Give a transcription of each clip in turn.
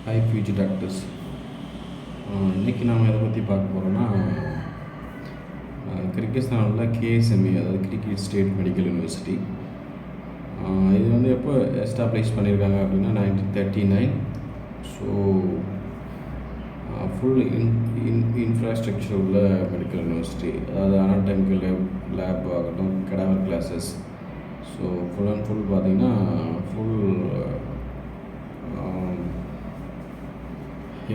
High future doctors. இன்றைக்கி நாம் எதை பற்றி பார்க்க போகிறோன்னா, கிர்கிஸ்தானில் கேஎஸ்எம்இ, அதாவது கிர்கிஸ் ஸ்டேட் மெடிக்கல் யூனிவர்சிட்டி. இது வந்து எப்போ எஸ்டாப்ளிஷ் பண்ணியிருக்காங்க அப்படின்னா 1939. ஸோ ஃபுல் இன்ஃப்ராஸ்ட்ரக்சர் உள்ள மெடிக்கல் யூனிவர்சிட்டி, அதாவது அனாட்டமிக்கல் லேப் ஆகட்டும், cadaver classes. So full and full பார்த்திங்கன்னா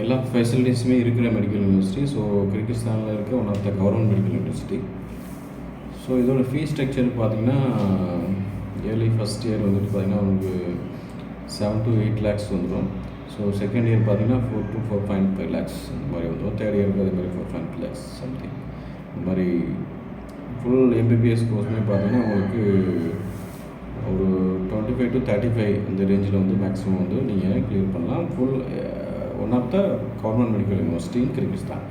எல்லா ஃபெசிலிட்டிஸுமே இருக்கிற மெடிக்கல் யூனிவர்சிட்டி. ஸோ கிர்கிஸ்தானில் இருக்க one of the government medical university. So இதோட ஃபீஸ் ஸ்ட்ரக்சர் பார்த்திங்கன்னா, இயர்லி ஃபஸ்ட் இயர் வந்துட்டு பார்த்திங்கன்னா உங்களுக்கு 7 to 8 lakhs வந்துடும். ஸோ செகண்ட் இயர் பார்த்திங்கன்னா 4 to 4.5 lakhs இந்த மாதிரி வந்துடும். தேர்ட் இயருக்கு அதே மாதிரி 4.5 lakhs சம்திங். இந்த மாதிரி ஃபுல் எம்பிபிஎஸ் கோர்ஸுமே பார்த்திங்கன்னா உங்களுக்கு ஒரு 25 to 35 இந்த ரேஞ்சில் வந்து மேக்ஸிமம் வந்து நீங்கள் கிளியர் பண்ணலாம். Full one of the government medical university in Kyrgyzstan.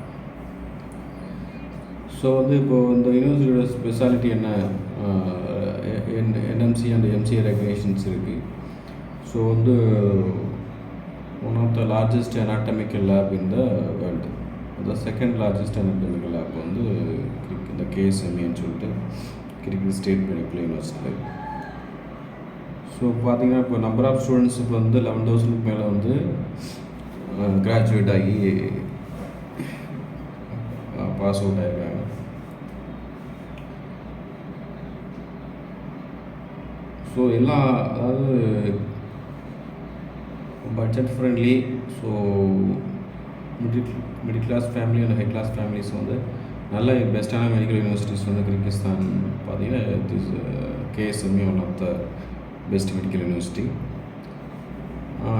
So வந்து இப்போது இந்த யூனிவர்சிட்டியோட ஸ்பெஷாலிட்டி என்ன, என்எம்சி அண்ட் எம்சிஏ ரெகக்னேஷன்ஸ் இருக்குது. ஸோ வந்து one of the largest anatomical lab in the world, அந்த செகண்ட் லார்ஜஸ்ட் அனாட்டமிக்கல் லேப் வந்து இந்த கேஎஸ்எம்இன்னு சொல்லிட்டு கிர்கிஸ் ஸ்டேட் மெடிக்கல் யூனிவர்சிட்டியில். ஸோ பார்த்திங்கன்னா இப்போ நம்பர் ஆஃப் ஸ்டூடெண்ட்ஸ் இப்போ வந்து 11,000க்கு மேலே வந்து கிராஜுவேட் ஆகி பாஸ் அவுட் ஆகிருக்காங்க. ஸோ எல்லாம் அதாவது budget friendly. So middle class family and high class families வந்து நல்ல பெஸ்ட்டான மெடிக்கல் யூனிவர்சிட்டிஸ் வந்து கிர்கிஸ்தான் பார்த்திங்கன்னா this KSME one of the best medical university.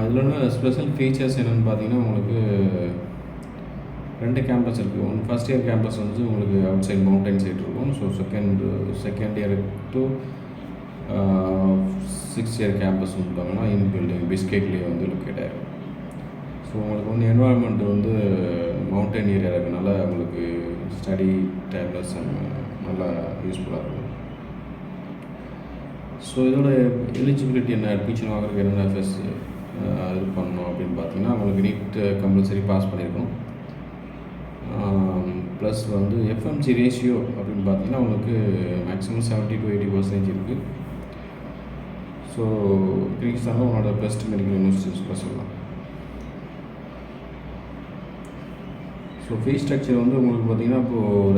இதில் ஒன்று ஸ்பெஷல் ஃபீச்சர்ஸ் என்னென்னு பார்த்தீங்கன்னா, உங்களுக்கு 2 கேம்பஸ் இருக்குது. ஒன்று ஃபஸ்ட் இயர் கேம்பஸ் வந்து உங்களுக்கு அவுட் சைட் மவுண்டைன் சைட் இருக்கும். So second year to 6th year campus சொல்லுவாங்கன்னா இன் பில்டிங் பிஸ்கெட்லேயே வந்து லொக்கேட் ஆகிருக்கும். ஸோ உங்களுக்கு வந்து என்வாயன்மெண்ட் வந்து மவுண்டைன் ஏரியா இருக்கனால உங்களுக்கு ஸ்டடி டைம்லெஸ் நல்லா யூஸ்ஃபுல்லாக இருக்கும். ஸோ இதோட எலிஜிபிலிட்டி என்ன, அட்மிஷன் வாங்குறதுக்கு என்னென்ன ஃபெஸ் இது பண்ணணும் அப்படின்னு பார்த்தீங்கன்னா, உங்களுக்கு நீட் கம்பல்சரி பாஸ் பண்ணியிருக்கணும். ப்ளஸ் வந்து எஃப்எம்சி ரேஷியோ அப்படின்னு பார்த்தீங்கன்னா உங்களுக்கு மேக்ஸிமம் 70 to 80% இருக்குது. ஸோ கிர்கிஸ்தானில் உங்களோட பெஸ்ட் மெடிக்கல் யூனிவர்சிட்டிஸ் சொல்லலாம். ஸோ ஃபீஸ் ஸ்ட்ரக்சர் வந்து உங்களுக்கு பார்த்திங்கன்னா, இப்போது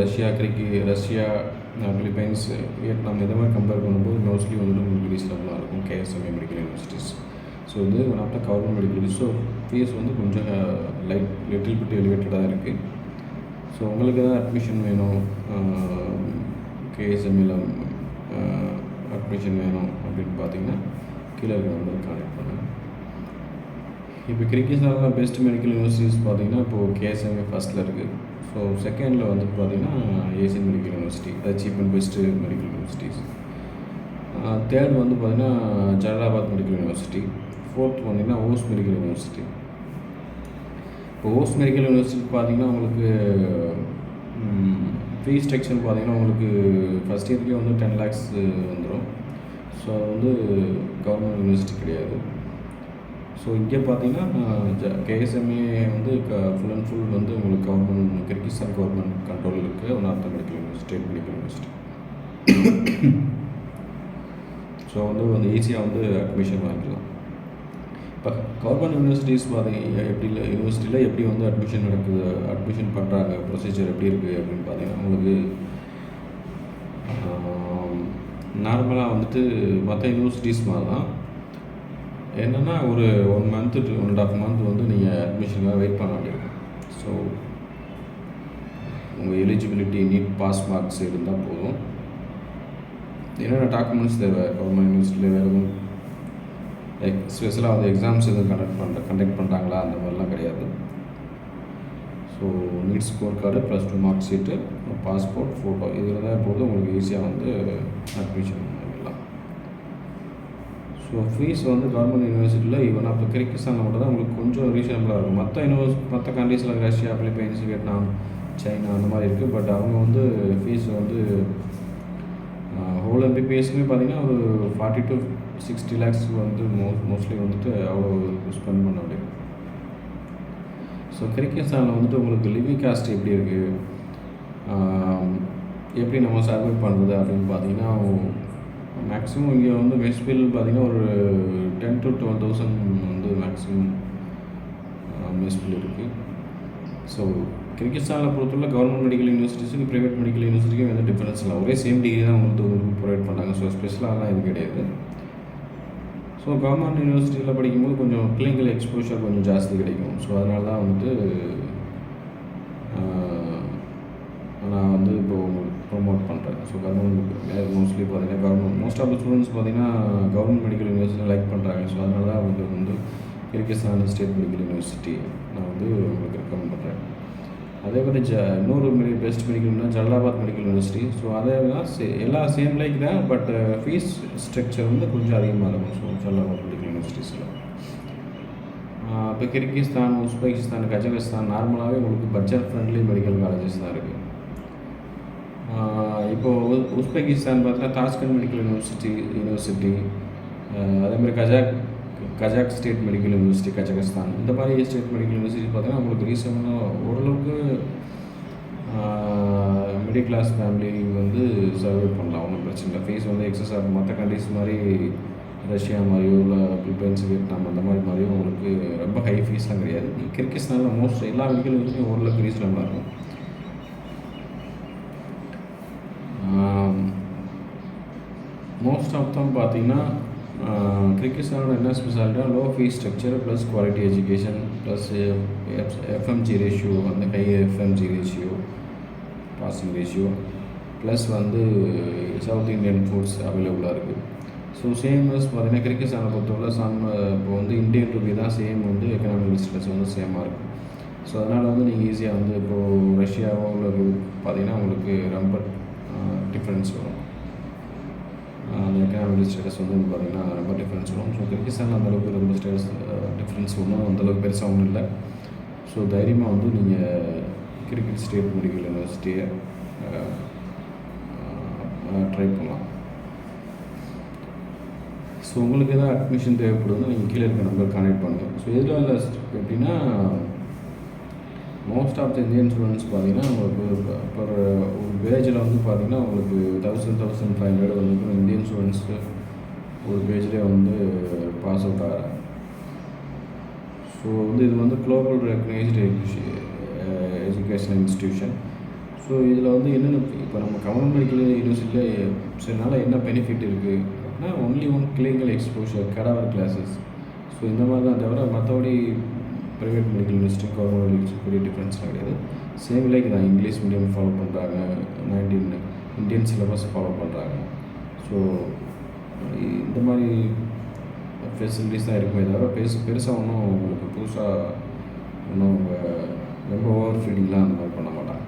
ரஷ்யா, பிலிப்பைன்ஸ், வியட்நாம் இந்த மாதிரி கம்பேர் பண்ணும்போது மோஸ்ட்லி வந்துட்டு உங்களுக்கு ரீசனபிளாக இருக்கும் கேஎஸ்எம்இ மெடிக்கல் யூனிவர்சிட்டிஸ். ஸோ இது one of the government medical university. So fees வந்து கொஞ்சம் லிட்டில் பிட் எலிவேட்டடாக இருக்குது. ஸோ உங்களுக்கு எதாவது அட்மிஷன் வேணும், கேஎஸ்எம்இயில் அட்மிஷன் வேணும் அப்படின்னு பார்த்தீங்கன்னா கீழே இருக்க நம்பருக்கு கான்டெக்ட் பண்ணுங்கள். இப்போ கிர்கிஸ்தானில் பெஸ்ட் மெடிக்கல் யூனிவர்சிட்டிஸ் பார்த்திங்கன்னா இப்போது கேஎஸ்எம்இ ஃபஸ்ட்டில் இருக்குது. ஸோ செகண்டில் வந்துட்டு பார்த்திங்கன்னா ஏசியன் மெடிக்கல் யூனிவர்சிட்டி, அது cheap and best medical universities. Third வந்து பார்த்திங்கன்னா ஜலாலாபாத் மெடிக்கல் யூனிவர்சிட்டி. ஃபோர்த் பார்த்திங்கன்னா ஓஸ் மெடிக்கல் யூனிவர்சிட்டி. இப்போ ஓஸ் மெடிக்கல் யூனிவர்சிட்டி பார்த்திங்கன்னா உங்களுக்கு ஃபீஸ் ஸ்ட்ரக்சர் பார்த்திங்கன்னா உங்களுக்கு ஃபஸ்ட் இயர்க்கே வந்து 10 lakhs வந்துடும். ஸோ அது வந்து கவர்மெண்ட் யூனிவர்சிட்டி கிடையாது. ஸோ இங்கே பார்த்தீங்கன்னா கேஎஸ்எம்ஏ வந்து ஃபுல் அண்ட் ஃபுல் வந்து உங்களுக்கு கவர்மெண்ட் கிர்கிஸ்தான் கவர்மெண்ட் கண்ட்ரோலில் இருக்குது one of the medical university, state medical university. So வந்து ஈஸியாக வந்து அட்மிஷன் வாங்கிக்கலாம். இப்போ கவர்மெண்ட் யூனிவர்சிட்டிஸ் பார்த்தீங்கன்னா யூனிவர்சிட்டியில் எப்படி வந்து அட்மிஷன் நடக்குது, அட்மிஷன் பண்ணுறாங்க, ப்ரொசீஜர் எப்படி இருக்குது அப்படின்னு பார்த்தீங்கன்னா, உங்களுக்கு நார்மலாக வந்துட்டு மற்ற யூனிவர்சிட்டிஸ் மாதிரி தான். என்னென்னா ஒரு 1 month to 1.5 month வந்து நீங்கள் அட்மிஷனுக்காக வெயிட் பண்ண வேண்டியிருக்கும். ஸோ உங்கள் எலிஜிபிலிட்டி நீட் பாஸ் மார்க்ஸ் இருந்தால் போதும். என்னென்ன டாக்குமெண்ட்ஸ் தேவை கவர்மெண்ட் யூனிவர்சிட்டியில் வேறு எதுவும் ஸ்பெஷலாக வந்து எக்ஸாம்ஸ் எதுவும் கண்டக்ட் பண்ணுறாங்களா அந்த மாதிரிலாம் கிடையாது. So NEET score card +2 mark sheet, passport, photo இதில் தான் போது உங்களுக்கு ஈஸியாக வந்து அட்மிஷன் பண்ணிடலாம். ஸோ ஃபீஸ் வந்து கவர்மெண்ட் யூனிவர்சிட்டியில் ஈவன் ஆஃப் கிர்கிஸ்தானில் மட்டும் தான் உங்களுக்கு கொஞ்சம் ரீசனபிளாக இருக்கும். மற்ற கண்ட்ரீஸில் ரஷ்யா, பிலிப்பைன்ஸ், வியட்நாம், சைனா அந்த மாதிரி இருக்குது. பட் அவங்க வந்து ஃபீஸ் வந்து ஹோல் எம்பிபிஎஸ்க்குமே பார்த்திங்கன்னா ஒரு 40 to 60 lakhs வந்து மோஸ்ட்லி வந்துட்டு அவ்வளோ ஸ்பெண்ட் பண்ண முடியும். கிர்கிஸ்தானில் வந்துட்டு உங்களுக்கு லிவிங் காஸ்ட் எப்படி இருக்குது, எப்படி நம்ம சர்வை பண்ணுறது அப்படின்னு பார்த்தீங்கன்னா, மேக்ஸிமம் இங்கே வந்து மெஸ் பில் பார்த்திங்கன்னா ஒரு 10,000 to 12,000 வந்து மேக்ஸிமம் மெஸ் பில் இருக்குது. ஸோ கிர்கிஸ்தானில் பொறுத்தவரை கவர்மெண்ட் மெடிக்கல் யூனிவர்சிட்டிஸுக்கு ப்ரைவேட் மெடிக்கல் யூனிவர்சிட்டிக்கும் எந்த டிஃப்ரென்ஸ் இல்லை, ஒரே சேம் டிகிரி தான் உங்களுக்கு ப்ரொவைட் பண்ணாங்க. ஸோ ஸ்பெஷலாலாம் இது கிடையாது. ஸோ கவர்மெண்ட் யூனிவர்சிட்டியில் படிக்கும்போது கொஞ்சம் கிளினிக்கல் எக்ஸ்போஷர் கொஞ்சம் ஜாஸ்தி கிடைக்கும். ஸோ அதனால தான் வந்துட்டு நான் வந்து இப்போது ப்ரொமோட் பண்ணுறேன். ஸோ கவர்மெண்ட் மோஸ்ட்லி பார்த்தீங்கன்னா மோஸ்ட் ஆஃப் த ஸ்டூடெண்ட்ஸ் பார்த்தீங்கன்னா கவர்மெண்ட் மெடிக்கல் யூனிவர்சிட்டி லைக் பண்ணுறாங்க. ஸோ அதனால தான் உங்களுக்கு வந்து கிர்கிஸ்தான் ஸ்டேட் மெடிக்கல் யூனிவர்சிட்டி நான் வந்து உங்களுக்கு ரெக்கமெண்ட் பண்ணுறேன். அதே மாதிரி இன்னொரு பெஸ்ட் மெடிக்கல்னா ஜல்லாபாத் மெடிக்கல் யூனிவர்சிட்டி. ஸோ அதே தான் எல்லாம் சேம் லைக் தான், பட் ஃபீஸ் ஸ்ட்ரக்சர் வந்து கொஞ்சம் அதிகமாக இருக்கும். ஸோ ஜல்லாபாத் மெடிக்கல் யூனிவர்சிட்டிஸில் இப்போ கிர்கிஸ்தான், உஸ்பெகிஸ்தான், கஜகஸ்தான் நார்மலாகவே உங்களுக்கு பட்ஜெட் ஃப்ரெண்ட்லி மெடிக்கல் காலேஜஸ் தான் இருக்குது. இப்போது உஸ்பெகிஸ்தான் பார்த்தீங்கன்னா தாஷ்கண்ட் மெடிக்கல் யூனிவர்சிட்டி, அதேமாதிரி Kazakh state medical university Kazakhstan, இந்த மாதிரி ஸ்டேட் மெடிக்கல் யூனிவர்சிட்டி பார்த்தீங்கன்னா உங்களுக்கு ரீசனாக ஓரளவுக்கு மிடில் கிளாஸ் ஃபேமிலி வந்து சர்வை பண்ணலாம், ஒன்றும் பிரச்சனை இல்லை. ஃபீஸ் வந்து எக்ஸஸ் ஆகும். மற்ற கண்ட்ரிஸ் மாதிரி ரஷ்யா மாதிரியோ இல்லை பிலிப்பைன்ஸ், வியட்நாம் அந்த மாதிரியோ உங்களுக்கு ரொம்ப ஹை ஃபீஸ்லாம் கிடையாது. கிர்கிஸ்தானில் மோஸ்ட் எல்லா மெடிக்கல் யூனிவர்சிட்டியும் ஓரளவுக்கு ரீசனபிளாக இருக்கும். மோஸ்ட் ஆஃப் தான் பார்த்தீங்கன்னா கிர்கிஸ்தானோட என்ன ஸ்பெஷாலிட்டியாக low fees structure plus quality education plus FMG ratio, அந்த high FMG ratio, passing ratio, plus வந்து சவுத் இந்தியன் ஃபுட்ஸ் அவைலபிளாக இருக்குது. ஸோ சேம் பார்த்தீங்கன்னா கிர்கிஸ்தானை பொறுத்தவரை இப்போ வந்து இந்தியன் ருபி தான் சேம் வந்து எக்கனாமிக் ஸ்டேட்டஸ் வந்து சேமாக இருக்குது. ஸோ அதனால் வந்து நீங்கள் ஈஸியாக வந்து இப்போது ரஷ்யாவோ இல்லை பார்த்தீங்கன்னா உங்களுக்கு ரொம்ப டிஃப்ரென்ஸ் வரும். அந்த எக்கனாமிக் ஸ்டேட்டஸ் வந்து பார்த்திங்கன்னா ரொம்ப டிஃப்ரென்ஸ் வரும். ஸோ கிர்கிஸ்தானில் அந்தளவுக்கு ரொம்ப ஸ்டேட்டஸ் டிஃப்ரென்ஸ் ஒன்றும் அந்தளவுக்கு பெருசாக ஒன்றும் இல்லை. ஸோ தைரியமாக வந்து நீங்கள் கிர்கிஸ் ஸ்டேட் மெடிக்கல் யூனிவர்சிட்டியை ட்ரை பண்ணலாம். ஸோ உங்களுக்கு எதாவது அட்மிஷன் தேவைப்படுது நீங்கள் கீழே இருக்க நம்பர் கான்டெக்ட் பண்ணுங்கள். ஸோ இதில் இல்லை எப்படின்னா most of the Indian students பார்த்தீங்கன்னா உங்களுக்கு ஒரு பேஜில் வந்து பார்த்தீங்கன்னா உங்களுக்கு 1,500 வந்து இந்தியன் ஸ்டூடெண்ட்ஸ்க்கு ஒரு பேஜ்லேயே வந்து பாஸ் அவுட் ஆகிறாங்க. ஸோ வந்து இது வந்து global recognised education institution. So இதில் வந்து என்னென்ன இப்போ நம்ம கவர்மெண்ட் மெடிக்கல் யூனிவர்சிட்டியில் இதனால் என்ன பெனிஃபிட் இருக்குது அப்படின்னா only clinical exposure, cadaver classes. So இந்த மாதிரி தான் தவிர மற்றபடி private medical university government university பெரிய டிஃப்ரென்ஸ்லாம் கிடையாது. சேம் லைக் தான் இங்கிலீஷ் மீடியம் ஃபாலோ பண்ணுறாங்க, 19 இந்தியன் சிலபஸ் ஃபாலோ பண்ணுறாங்க. ஸோ இந்த மாதிரி ஃபெசிலிட்டிஸ் தான் இருக்குமே தவிர பெருசாக ஒன்றும் உங்களுக்கு புதுசாக ஒன்றும் ரொம்ப ஓவர் ஃபீடிங்லாம் அந்த மாதிரி பண்ண மாட்டாங்க.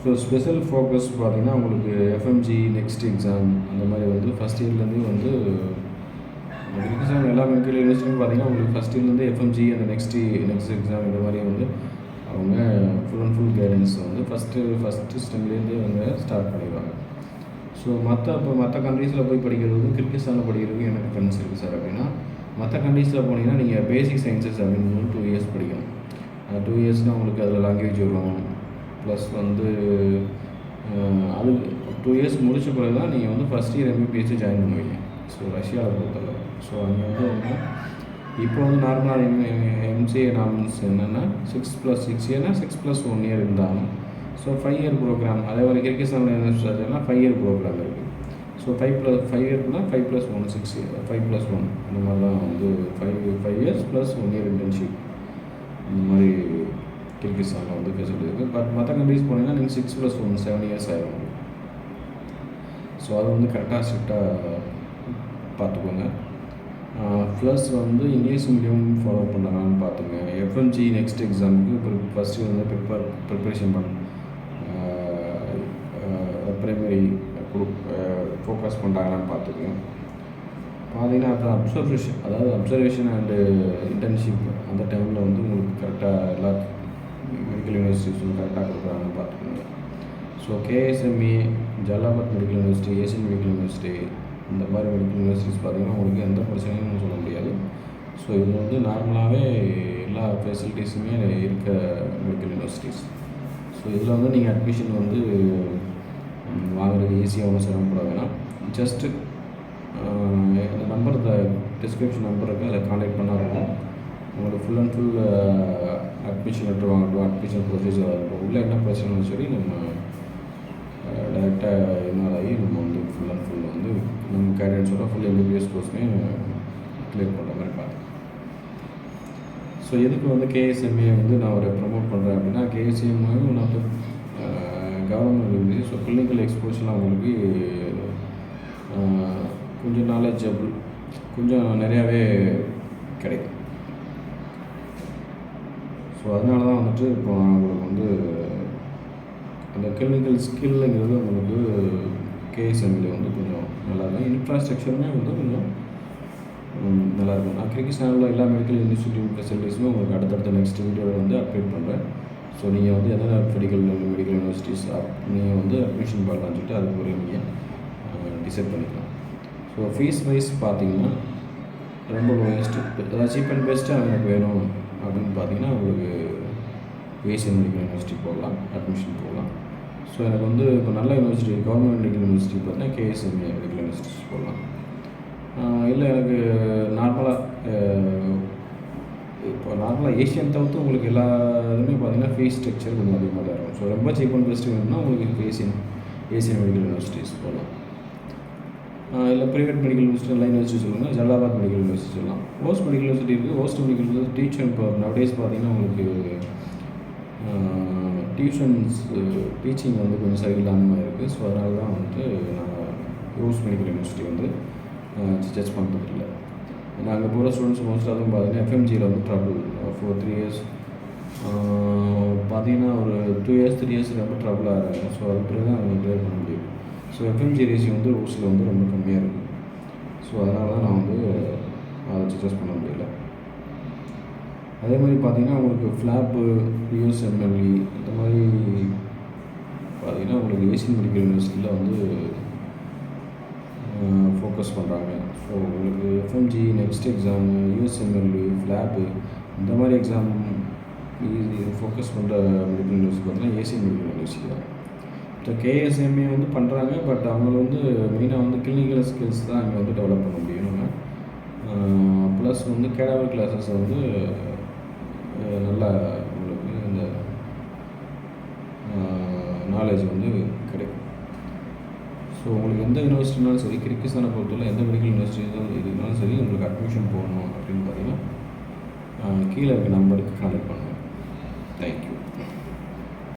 ஸோ ஸ்பெஷல் ஃபோக்கஸ் பார்த்திங்கன்னா உங்களுக்கு எஃப்எம்ஜி நெக்ஸ்ட் எக்ஸாம் அந்த மாதிரி வந்து ஃபஸ்ட் இயர்லேருந்தே வந்து கிர்கிஸ்தான் எல்லா மெடிக்கல் யூனிவர்சிட்டியும் பார்த்திங்கன்னா உங்களுக்கு ஃபஸ்ட் இயர்லேருந்து எஃப்எம்ஜி அந்த நெக்ஸ்ட் எக்ஸாம் இந்த மாதிரி வந்து அவங்க ஃபுல் அண்ட் ஃபுல் கைடன்ஸ் வந்து ஃபஸ்ட்டு ஸ்டெம்லேருந்தே வந்து ஸ்டார்ட் பண்ணிடுவாங்க. ஸோ மற்ற கண்ட்ரீஸில் போய் படிக்கிறது வந்து கிர்கிஸ்தானில் படிக்கிறதுக்கு எனக்கு ஃப்ரெண்ட்ஸ் இருக்குது சார் அப்படின்னா, மற்ற கண்ட்ரீஸில் போனீங்கன்னா நீங்கள் பேசிக் சயின்சஸ் அப்படின்னு 2 இயர்ஸ் படிக்கணும். 2 இயர்ஸ்னால் உங்களுக்கு அதில் லாங்குவேஜ் வரும், ப்ளஸ் வந்து அது 2 இயர்ஸ் முடிச்ச பிறகு தான் நீங்கள் வந்து ஃபஸ்ட் இயர் எம்பிபிஎஸ்சி ஜாயின் பண்ணுவீங்க. ஸோ ரஷ்யாவில் பொறுத்தளவு ஸோ அங்கே வந்து இப்போ வந்து நார்மலாக எம்சிஏ நார்மல்ஸ் என்னென்னா 6 இயர்னா 6+1 இயர் இருந்தாலும் ஸோ 5 இயர் ப்ரோக்ராம். அதே மாதிரி கிர்கிஸ்தானில் என்ன 5 இயர் ப்ரோக்ராம் இருக்குது. ஸோ 5 இயர்னா 5+1 6 இயர் 5+1 இந்த மாதிரி தான் வந்து 5 இயர்ஸ் ப்ளஸ் 1 இயர் இன்டர்ன்ஷிப் இந்த மாதிரி கிர்கிஸ்தானில் வந்து ஃபெசிலிட்டி இருக்குது. பட் மற்ற கண்ட்ரீஸ் போனீங்கன்னா நீங்கள் 6+1 7 இயர்ஸ் ஆகிடும். ஸோ அதை வந்து கரெக்டாக ஸ்ட்ரிக்டாக பார்த்துக்கோங்க. ப்ளஸ் வந்து இங்கிலீஷ் மீடியம் ஃபாலோ பண்ணுறாங்கன்னு பார்த்துங்க. எஃப்எம்ஜி நெக்ஸ்ட் எக்ஸாமுக்கு ஃபஸ்ட் இயர் வந்து ப்ரிப்பரேஷன் ப்ரைமரி ஃபோக்கஸ் பண்ணுறாங்களான்னு பார்த்துக்கோங்க. பார்த்தீங்கன்னா அப்புறம் அப்சர்வேஷன் அண்டு இன்டர்ன்ஷிப் அந்த டைமில் வந்து உங்களுக்கு கரெக்டாக எல்லா மெடிக்கல் யூனிவர்சிட்டிஸும் கரெக்டாக கொடுக்குறாங்கன்னு பார்த்துக்கோங்க. So KSME, Jalalabad medical university, Asian medical university இந்த மாதிரி மெடிக்கல் யூனிவர்சிட்டிஸ் பார்த்திங்கன்னா உங்களுக்கு எந்த பிரச்சனையும் சொல்ல முடியாது. ஸோ இது வந்து நார்மலாகவே எல்லா ஃபெசிலிட்டிஸுமே இருக்க மெடிக்கல் யூனிவர்சிட்டிஸ். ஸோ இதில் வந்து நீங்கள் அட்மிஷன் வந்து வாங்குறதுக்கு ஈஸியாக ஒன்றும் சிரமப்பட வேணாம். ஜஸ்ட்டு இந்த நம்பர், இந்த டிஸ்கிரிப்ஷன் நம்பர் இருக்குது, அதில் கான்டாக்ட் பண்ணால் இருக்கும். உங்களுக்கு full and full admission letter வாங்கட்டும், அட்மிஷன் ப்ரொசீஜர் இருக்கும், உள்ளே என்ன பிரச்சனைன்னு சொல்லி நம்ம டேரெக்டாக இன்வால்வ் ஆகி நம்ம வந்து ஃபுல் அண்ட் ஃபுல் வந்து நம்ம கைடன்ஸோட ஃபுல் MBBS கோர்ஸுமே கிளியர் பண்ணுற மாதிரி பார்த்து. ஸோ எதுக்கு வந்து KSMA வந்து நான் ஒரு ப்ரமோட் பண்ணுறேன் அப்படின்னா, KSMA one of the government இருக்குது. ஸோ கிளினிக்கல் எக்ஸ்போஷர்லாம் உங்களுக்கு கொஞ்சம் நாலேஜபிள், கொஞ்சம் நிறையாவே கிடைக்கும். ஸோ அதனால தான் வந்துட்டு இப்போ உங்களுக்கு வந்து அந்த கிளினிக்கல் ஸ்கில்லுங்கிறது உங்களுக்கு KSMAல வந்து கொஞ்சம் நல்லாயிருக்கும். இன்ஃப்ராஸ்ட்ரக்சருமே வந்து கொஞ்சம் நல்லாயிருக்கும். நான் கிரிக்கெட் சேனலில் எல்லா மெடிக்கல் இன்ஸ்டியூட் ஃபெசிலிட்டிஸுமே உங்களுக்கு அடுத்தடுத்த நெக்ஸ்ட் வீடியோவில் வந்து அப்டேட் பண்ணுறேன். ஸோ நீங்கள் வந்து எதனா மெடிக்கல் யூனிவர்சிட்டிஸ் நீங்கள் வந்து அட்மிஷன் பண்ணலான்னு சொல்லிட்டு அதுக்கு ஒரு நீங்கள் டிசைட் பண்ணிக்கலாம். ஸோ ஃபீஸ் வைஸ் பார்த்தீங்கன்னா ரொம்ப லோயஸ்ட்டு, அதாவது சீப் அண்ட் பெஸ்ட்டாக எனக்கு வேணும் அப்படின்னு பார்த்தீங்கன்னா உங்களுக்கு ஏசியன் மெடிக்கல் யூனிவர்சிட்டி போடலாம், அட்மிஷன் போடலாம். ஸோ எனக்கு வந்து இப்போ நல்ல யூனிவர்சிட்டி, கவர்மெண்ட் மெடிக்கல் யூனிவர்சிட்டி பார்த்தீங்கன்னா KSMA மெடிக்கல் யூனிவர்சிட்டிஸ் போடலாம். இல்லை எனக்கு நார்மலாக ஏஷியன் தவிர்த்து உங்களுக்கு எல்லா இதுவுமே பார்த்தீங்கன்னா ஃபீஸ் ஸ்ட்ரக்சர் கொஞ்சம் அதிகமாக தான் இருக்கும். ஸோ ரொம்ப சீப் அண்ட் பெஸ்ட்டு வேணும்னா உங்களுக்கு ஏசியன் மெடிக்கல் யூனிவர்சிட்டிஸ் போடலாம். இல்லை ப்ரைவேட் மெடிக்கல் யூனிவர்சிட்டி, நல்லா யூனிவர்சிட்டி சொல்லுங்கள், ஜலாபாத் மெடிக்கல் யூனிவர்சிட்டி சொல்லலாம். ஹோஸ்ட் மெடிக்கல் யூனிவர்சிட்டி இருக்குது. ஹோஸ்ட் மெடிக்கல் யூனிவர்சிட்டி டீச்சர் இப்போ நவடேஸ் பார்த்தீங்கன்னா உங்களுக்கு டீச்சிங் வந்து கொஞ்சம் சரியில்லாமல் இருக்குது. ஸோ அதனால தான் வந்துட்டு நாங்கள் ஹோஸ்ட் மெடிக்கல் யூனிவர்சிட்டி வந்து சஜஸ்ட் பண்ணுறதில்லை. ஏன்னா அங்கே போகிற ஸ்டூடெண்ட்ஸ் மோஸ்ட் அதுவும் பார்த்தீங்கன்னா FMGயில் வந்து ட்ரபிள் for 3 years பார்த்தீங்கன்னா ஒரு 2 years 3 years ரொம்ப ட்ரபிள் ஆகிறாங்க. ஸோ அது பிறகு தான் அவங்க கிளியர் பண்ண முடியும். ஸோ FMG ரேஷியோ வந்து ரூல்ஸில் வந்து ரொம்ப கம்மியாக இருக்குது. ஸோ அதனால தான் நான் வந்து அதை சஜஸ்ட் பண்ண முடியல. அதே மாதிரி பார்த்தீங்கன்னா உங்களுக்கு ஃப்ளாப்பு, USMLE இந்த மாதிரி பார்த்தீங்கன்னா உங்களுக்கு ஏசியன் மெடிக்கல் யூனிவர்சிட்டியில் வந்து ஃபோக்கஸ் பண்ணுறாங்க. ஸோ உங்களுக்கு FMG next exam, USMLE, flop இந்த மாதிரி எக்ஸாம் ஃபோக்கஸ் பண்ணுற மெடிக்கல் யூனிவர்சிட்டி பார்த்தீங்கன்னா ஏசியன் மெடிக்கல் யூனிவர்சிட்டி தான். ஸோ KSMA வந்து பண்ணுறாங்க, பட் அவங்க வந்து மெயினாக வந்து கிளினிக்கல் ஸ்கில்ஸ் தான் அங்கே வந்து டெவலப் பண்ண முடியும். ப்ளஸ் வந்து கேடவர் கிளாஸஸ் வந்து நல்லா உங்களுக்கு இந்த நாலேஜ் வந்து கிடைக்கும். ஸோ உங்களுக்கு எந்த யூனிவர்சிட்டினாலும் சரி, கிர்கிஸ்தானை பொறுத்தவரை எந்த மெடிக்கல் யூனிவர்சிட்டி இருந்தாலும் சரி, உங்களுக்கு அட்மிஷன் போடணும் அப்படின்னு பார்த்தீங்கன்னா கீழே இருக்க நம்பருக்கு கான்டாக்ட் பண்ணுங்கள்.